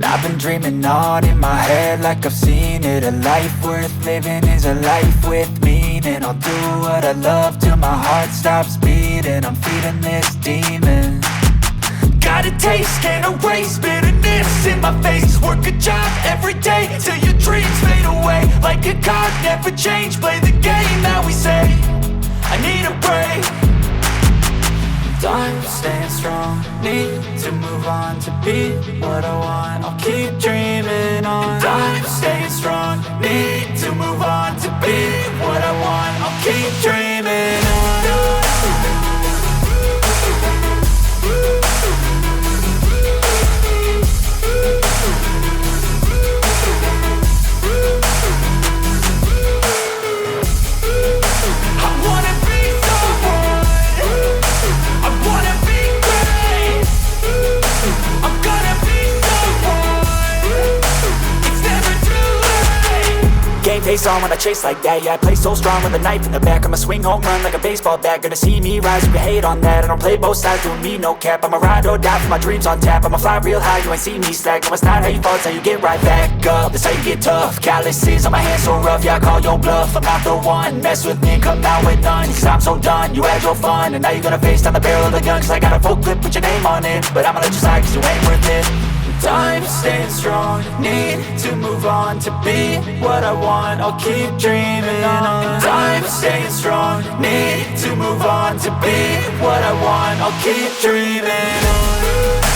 I've been dreaming on in my head like I've seen it. A life worth living is a life with meaning. I'll do what I love till my heart stops beating. I'm feeding this demon. Got a taste, can't erase bitterness in my face. Work a job every day till your dreams fade away. Like a card, never change, play the game that we say. I need a break. I'm staying strong, need to move on to be what I want. I'll keep dreaming on. I'm staying strong, need to move on to be what I want. I'll keep dreaming on. Face on when I chase like that, yeah, I play so strong with a knife in the back. I'ma swing home run like a baseball bat. Gonna see me rise, you can hate on that. I don't play both sides, doing me no cap. I'ma ride or die for my dreams on tap. I'ma fly real high, you ain't see me slack. No, it's not how you fall, it's how you get right back up. That's how you get tough. Calluses on my hands so rough, yeah, I call your bluff. I'm not the one, mess with me and come out with none. Cause I'm so done, you had your fun. And now you're gonna face down the barrel of the gun. Cause I got a full clip with your name on it. But I'ma let you slide cause you ain't worth it. I'm staying strong, need to move on to be what I want. I'll keep dreaming on. I'm staying strong, need to move on to be what I want. I'll keep dreaming on.